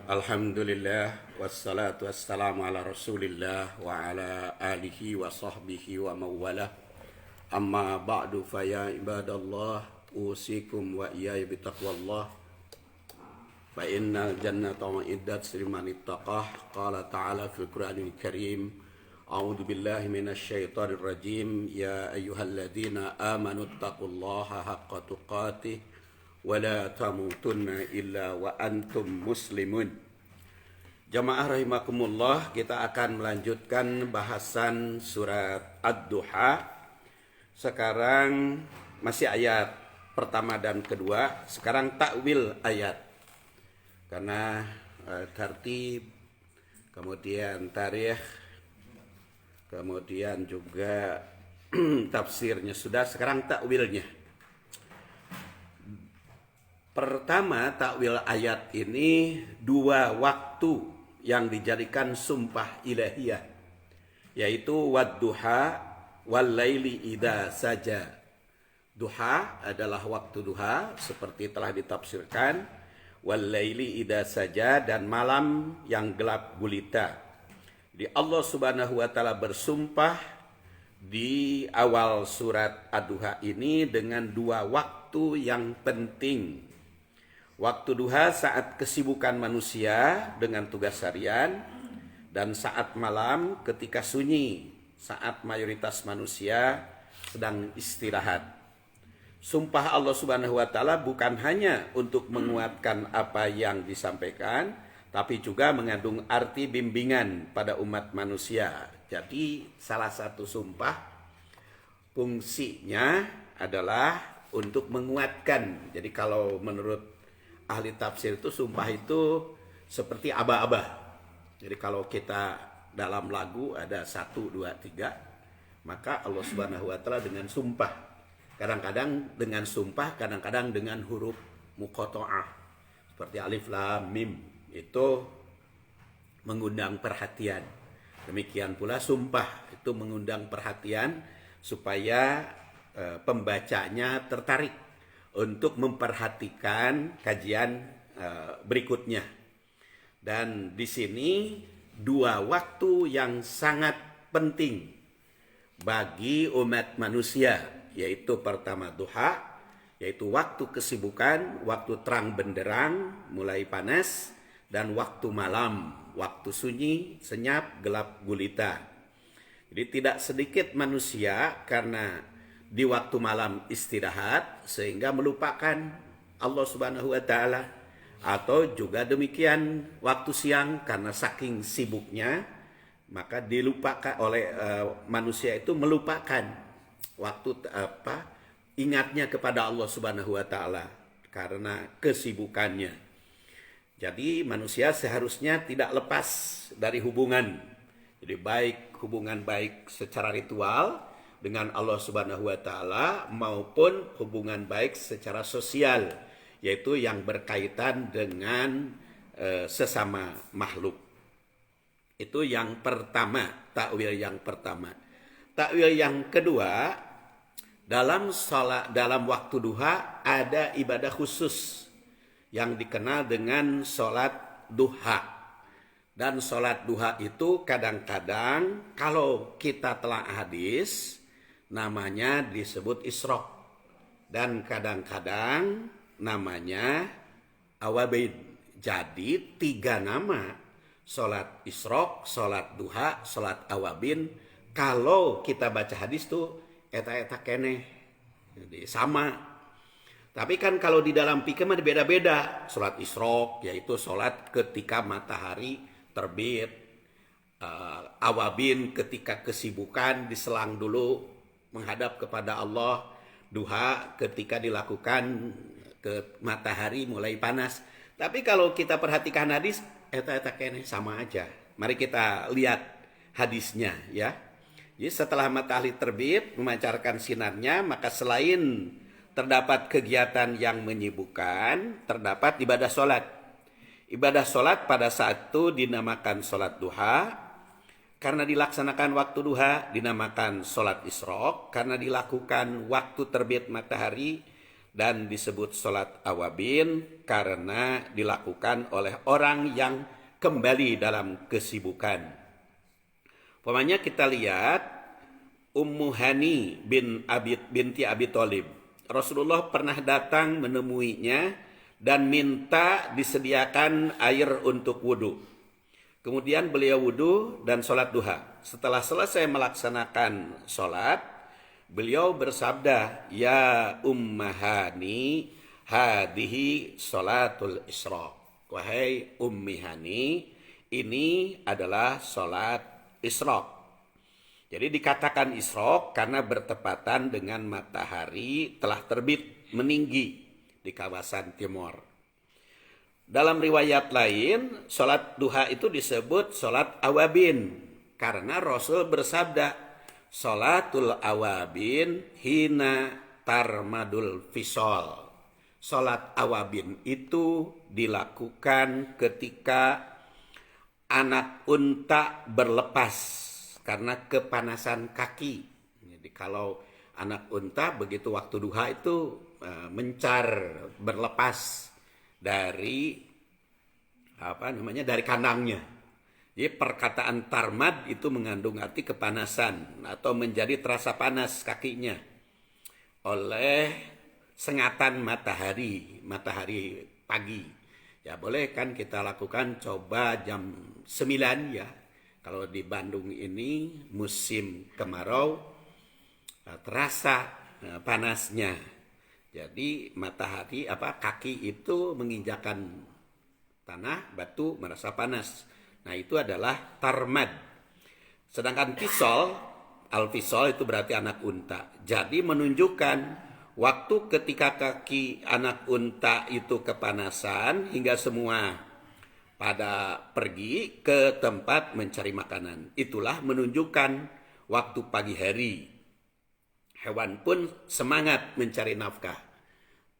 Alhamdulillah wassalatu wassalamu ala Rasulillah wa ala alihi wa sahbihi wa mawalah. Amma ba'du fa ya ibadallah usikum wa iyaya bitaqwallah. Fa innal jannata ma'iddat liman ittaqah. Qala ta'ala fil Qur'anil Karim. A'udzu billahi minasy syaithanir rajim. Ya ayyuhalladzina amanu taqullaha haqqa tuqatih wa la tamutunna illa wa antum muslimun. Jamaah rahimakumullah, kita akan melanjutkan bahasan surat Ad-Duha. Sekarang masih ayat pertama dan kedua. Sekarang takwil ayat. Karena tertib, kemudian tarikh, kemudian juga tafsirnya sudah, sekarang takwilnya. Pertama, takwil ayat ini dua waktu yang dijadikan sumpah ilahiyah, yaitu wadduha wal laili idza saja. Duha adalah waktu duha seperti telah ditafsirkan, wal laili idza saja, dan malam yang gelap gulita. Jadi Allah Subhanahu wa taala bersumpah di awal surat Ad-Duha ini dengan dua waktu yang penting. Waktu duha saat kesibukan manusia dengan tugas harian, dan saat malam ketika sunyi, saat mayoritas manusia sedang istirahat. Sumpah Allah Subhanahu wa taala bukan hanya untuk menguatkan apa yang disampaikan, tapi juga mengandung arti bimbingan pada umat manusia. Jadi salah satu sumpah fungsinya adalah untuk menguatkan. Jadi kalau menurut ahli tafsir itu sumpah itu seperti aba-aba. Jadi kalau kita dalam lagu ada 1, 2, 3, maka Allah Subhanahu wa taala dengan sumpah. Kadang-kadang dengan sumpah, kadang-kadang dengan huruf muqatta'ah. Seperti alif lam mim, itu mengundang perhatian. Demikian pula sumpah itu mengundang perhatian supaya pembacanya tertarik untuk memperhatikan kajian berikutnya. Dan di sini dua waktu yang sangat penting bagi umat manusia, yaitu pertama duha, yaitu waktu kesibukan, waktu terang benderang mulai panas, dan waktu malam, waktu sunyi, senyap, gelap gulita. Jadi tidak sedikit manusia karena di waktu malam istirahat sehingga melupakan Allah Subhanahu wa taala, atau juga demikian waktu siang karena saking sibuknya maka dilupakan oleh manusia itu, melupakan waktu ingatnya kepada Allah Subhanahu wa taala karena kesibukannya. Jadi manusia seharusnya tidak lepas dari hubungan. Jadi hubungan baik secara ritual dengan Allah Subhanahu wa taala maupun hubungan baik secara sosial, yaitu yang berkaitan dengan sesama makhluk. Itu yang pertama, takwil yang pertama. Takwil yang kedua, dalam waktu duha ada ibadah khusus yang dikenal dengan sholat duha. Dan sholat duha itu kadang-kadang kalau kita telah hadis, namanya disebut isyraq, dan kadang-kadang namanya awabin. Jadi 3 nama, sholat isyraq, sholat duha, sholat awabin. Kalau kita baca hadis tuh eta-eta keneh, jadi sama. Tapi kan kalau di dalam fikih mah beda-beda. Sholat isyraq yaitu sholat ketika matahari terbit, awabin ketika kesibukan diselang dulu menghadap kepada Allah, duha ketika dilakukan ke matahari mulai panas. Tapi kalau kita perhatikan hadis, eta kene sama aja. Mari kita lihat hadisnya ya. Jadi setelah matahari terbit memancarkan sinarnya, maka selain terdapat kegiatan yang menyibukkan, terdapat ibadah sholat. Ibadah sholat pada saat itu dinamakan sholat duha. Karena dilaksanakan waktu duha dinamakan sholat isyraq, karena dilakukan waktu terbit matahari dan disebut sholat awabin karena dilakukan oleh orang yang kembali dalam kesibukan. Umpamanya kita lihat Ummu Hani binti Abi Thalib. Rasulullah pernah datang menemuinya dan minta disediakan air untuk wudhu. Kemudian beliau wudhu dan sholat duha. Setelah selesai melaksanakan sholat, beliau bersabda, "Ya ummahani, hadihi sholatul isra." Wahai Ummi Hani, ini adalah sholat isra. Jadi dikatakan isra karena bertepatan dengan matahari telah terbit meninggi di kawasan timur. Dalam riwayat lain, sholat duha itu disebut sholat awabin karena Rasul bersabda, "Sholatul awabin hina tarmadul fisol." Sholat awabin itu dilakukan ketika anak unta berlepas karena kepanasan kaki. Jadi kalau anak unta begitu waktu duha itu mencar berlepas dari dari kandangnya. Jadi perkataan tarmad itu mengandung arti kepanasan atau menjadi terasa panas kakinya oleh sengatan matahari pagi. Ya boleh kan kita lakukan coba jam 9 ya. Kalau di Bandung ini musim kemarau terasa panasnya. Jadi matahari kaki itu menginjakan tanah, batu merasa panas. Nah, itu adalah tarmad. Sedangkan al-fisol itu berarti anak unta. Jadi menunjukkan waktu ketika kaki anak unta itu kepanasan hingga semua pada pergi ke tempat mencari makanan. Itulah menunjukkan waktu pagi hari. Hewan pun semangat mencari nafkah.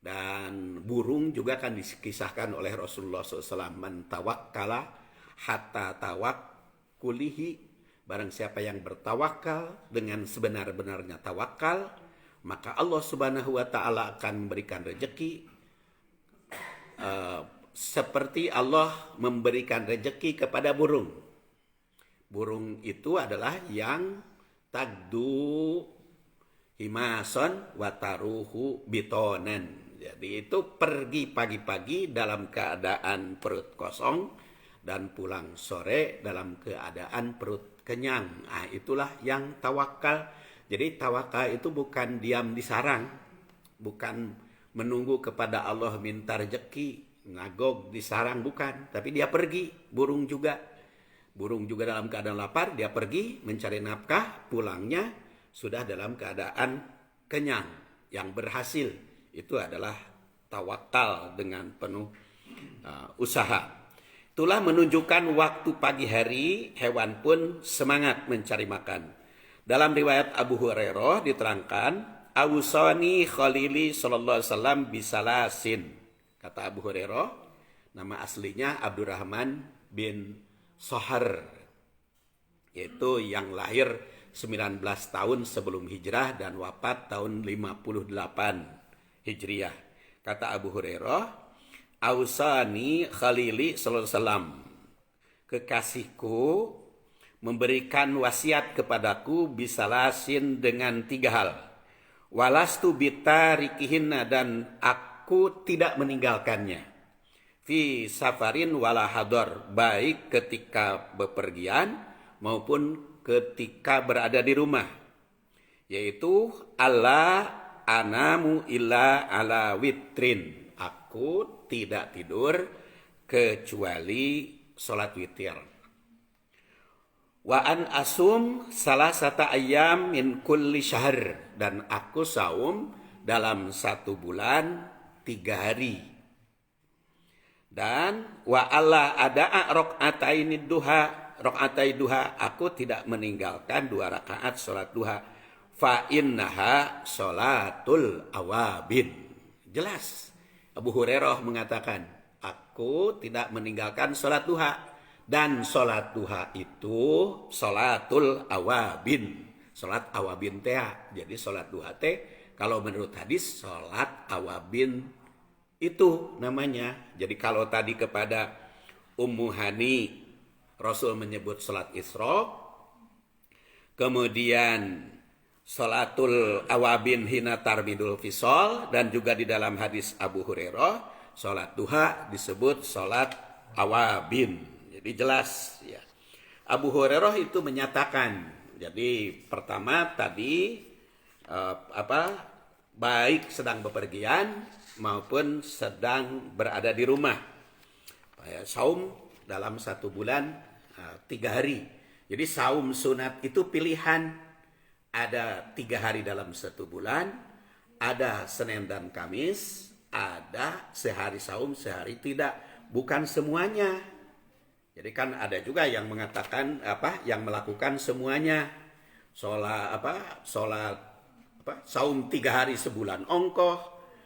Dan burung juga akan dikisahkan oleh Rasulullah SAW. Man tawakkala hatta tawakkulihi. Barang siapa yang bertawakal dengan sebenar-benarnya tawakal, maka Allah Subhanahu wa Ta'ala akan memberikan rezeki seperti Allah memberikan rezeki kepada burung. Burung itu adalah yang tagdu himason wataruhu bitonen. Jadi itu pergi pagi-pagi dalam keadaan perut kosong dan pulang sore dalam keadaan perut kenyang. Nah, itulah yang tawakal. Jadi tawakal itu bukan diam di sarang, bukan menunggu kepada Allah minta rezeki, ngagog di sarang, bukan, tapi dia pergi. Burung juga dalam keadaan lapar, dia pergi mencari nafkah, pulangnya sudah dalam keadaan kenyang. Yang berhasil itu adalah tawakal dengan penuh usaha. Itulah menunjukkan waktu pagi hari hewan pun semangat mencari makan. Dalam riwayat Abu Hurairah diterangkan, "Awsani Khalili sallallahu alaihi wasallam bisalasin." Kata Abu Hurairah, nama aslinya Abdurrahman bin Sohar, yaitu yang lahir 19 tahun sebelum hijrah dan wafat tahun 58 hijriah. Kata Abu Hurairah, "Ausani Khalili sallallahu alaihi wasallam." Kekasihku memberikan wasiat kepadaku bisalasin dengan 3 hal. Walastu bitarikihinna, dan aku tidak meninggalkannya. Fi safarin wala hadar, baik ketika bepergian maupun ketika berada di rumah. Yaitu Allah anamu illa ala witrin. Aku tidak tidur kecuali sholat witir. Wa an asum salasata ayyam min kulli syahr, dan aku saum dalam 1 bulan 3 hari. Dan wa alla ada'a raq'ataini duha, aku tidak meninggalkan 2 rakaat salat duha. Fa innaha sholatul awabin. Jelas Abu Hurairah mengatakan, aku tidak meninggalkan salat duha. Dan sholat duha itu sholatul awabin. Sholat awabin teh. Jadi sholat duha teh Kalau menurut hadis sholat awabin itu namanya. Jadi kalau tadi kepada Ummu Hani Rasul menyebut sholat Isra, kemudian sholatul awabin hina tarmidul fisol, dan juga di dalam hadis Abu Hurairah sholat duha disebut sholat awabin. Jadi jelas ya. Abu Hurairah itu menyatakan, jadi pertama tadi baik sedang bepergian maupun sedang berada di rumah. Saum dalam 1 bulan 3 hari. Jadi saum sunat itu pilihan. Ada 3 hari dalam 1 bulan, ada Senin dan Kamis, ada sehari saum, sehari tidak. Bukan semuanya. Jadi kan ada juga yang mengatakan yang melakukan semuanya. Sholat saum 3 hari sebulan ongkoh,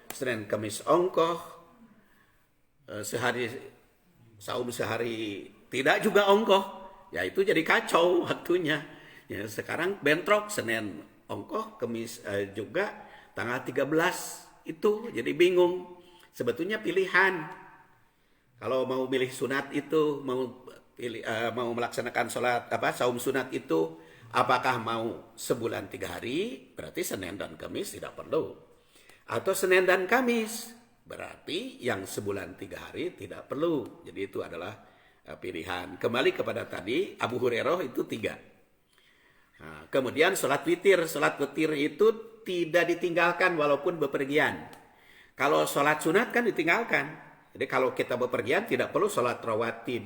Senin Kamis ongkoh, sehari saum sehari tidak juga ongkoh, ya itu jadi kacau waktunya. Ya, sekarang bentrok, Senin ongkoh, Kamis juga tanggal 13 itu jadi bingung. Sebetulnya pilihan. Kalau mau milih sunat itu, mau melaksanakan saum sunat itu, apakah mau sebulan 3 hari, berarti Senin dan Kamis tidak perlu. Atau Senin dan Kamis, berarti yang sebulan 3 hari tidak perlu. Jadi itu adalah pilihan. Kembali kepada tadi, Abu Hurairah itu 3. Nah, kemudian sholat witir. Sholat witir itu tidak ditinggalkan walaupun bepergian. Kalau sholat sunat kan ditinggalkan. Jadi kalau kita bepergian tidak perlu sholat rawatib.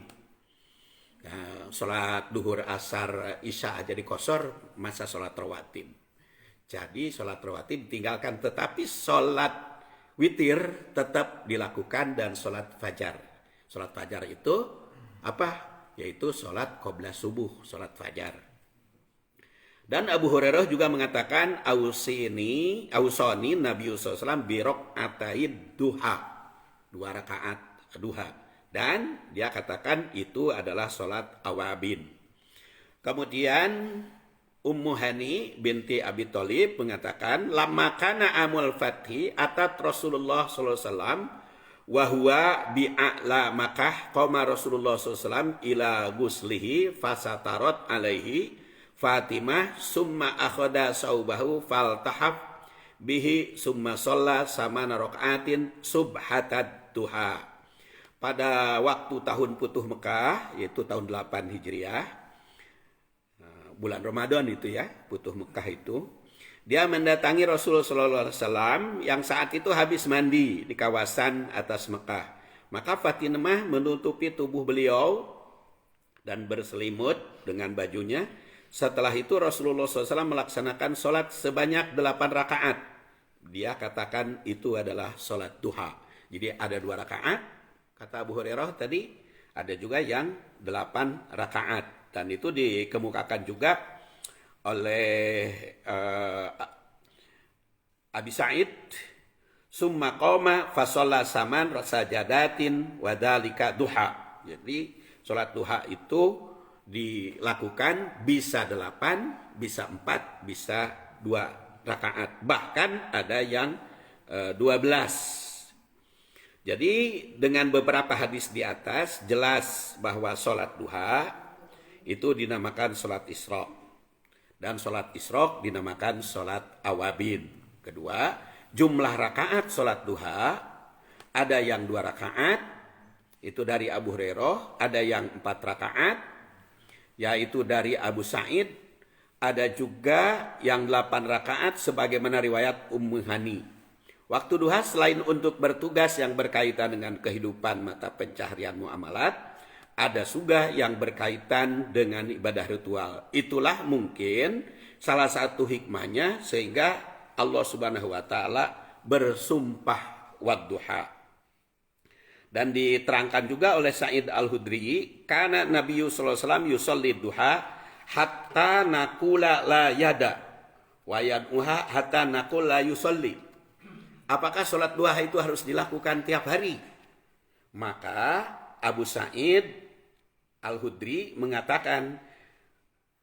Nah, sholat duhur, asar, isya aja dikosor, masa sholat rawatib. Jadi sholat rawatib ditinggalkan, tetapi sholat witir tetap dilakukan, dan sholat fajar. Sholat fajar itu yaitu sholat qobla subuh, sholat fajar. Dan Abu Hurairah juga mengatakan, Ausoni Nabi SAW birok ataid duha, 2 rakaat duha. Dan dia katakan itu adalah sholat awabin. Kemudian Ummu Hani binti Abi Thalib mengatakan, lamma kana amul fathi atat Rasulullah sallallahu alaihi wasallam wa huwa bi'a'la Makkah, qama Rasulullah sallallahu alaihi wasallam ila guslihi fasatarat alaihi Fatimah summa akhada saubahu faltahaf bihi summa shalla samana rakaatin subhatad duha. Pada waktu tahun Futuh Mekah, yaitu tahun 8 Hijriah, bulan Ramadan itu ya, Futuh Mekah itu, dia mendatangi Rasulullah SAW yang saat itu habis mandi di kawasan atas Mekah. Maka Fatimah menutupi tubuh beliau dan berselimut dengan bajunya. Setelah itu Rasulullah SAW melaksanakan sholat sebanyak 8 rakaat. Dia katakan itu adalah sholat duha. Jadi ada 2 rakaat, kata Abu Hurairah tadi, ada juga yang 8 rakaat. Dan itu dikemukakan juga oleh Abi Sa'id, summa qoma fasalla saman sajadatin wadhalika duha. Jadi sholat duha itu dilakukan bisa 8, bisa 4, bisa 2 rakaat. Bahkan ada yang 12. Jadi dengan beberapa hadis di atas jelas bahwa sholat duha itu dinamakan sholat Isra. Dan sholat Isra dinamakan sholat awabin. Kedua, jumlah rakaat sholat duha ada yang 2 rakaat, itu dari Abu Hurairah, ada yang 4 rakaat, yaitu dari Abu Sa'id, ada juga yang 8 rakaat sebagaimana riwayat Ummu Hani. Waktu duha selain untuk bertugas yang berkaitan dengan kehidupan mata pencaharian muamalat, ada juga yang berkaitan dengan ibadah ritual. Itulah mungkin salah satu hikmahnya sehingga Allah Subhanahu wa taala bersumpah wadduha. Dan diterangkan juga oleh Sa'id Al-Hudri, kana Nabi sallallahu alaihi wasallam yusolli duha hatta nakula la yada wa yad'uha hatta nakul la yusolli. Apakah sholat duha itu harus dilakukan tiap hari? Maka Abu Sa'id Al-Hudri mengatakan,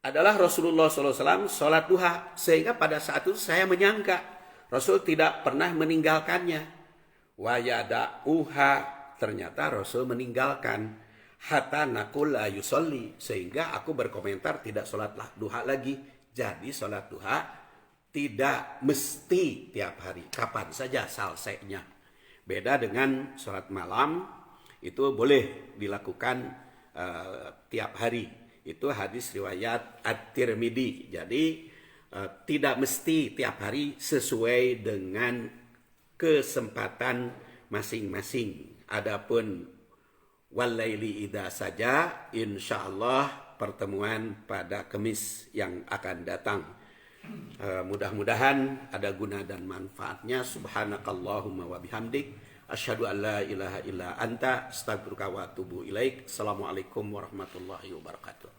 adalah Rasulullah SAW sholat duha. Sehingga pada saat itu saya menyangka Rasul tidak pernah meninggalkannya. Wa yada'uha, ternyata Rasul meninggalkan. Hatta naqul la yusolli, sehingga aku berkomentar tidak sholat duha lagi. Jadi sholat duha tidak mesti tiap hari, kapan saja selesainya. Beda dengan sholat malam, itu boleh dilakukan tiap hari. Itu hadis riwayat At-Tirmidzi. Jadi tidak mesti tiap hari sesuai dengan kesempatan masing-masing. Adapun walaili idza saja, insyaallah pertemuan pada Kamis yang akan datang. Mudah-mudahan ada guna dan manfaatnya. Subhanakallahumma wa bihamdik, asyhadu an la ilaha illa anta, astaghfiruka wa atubu ilaik. Assalamualaikum warahmatullahi wabarakatuh.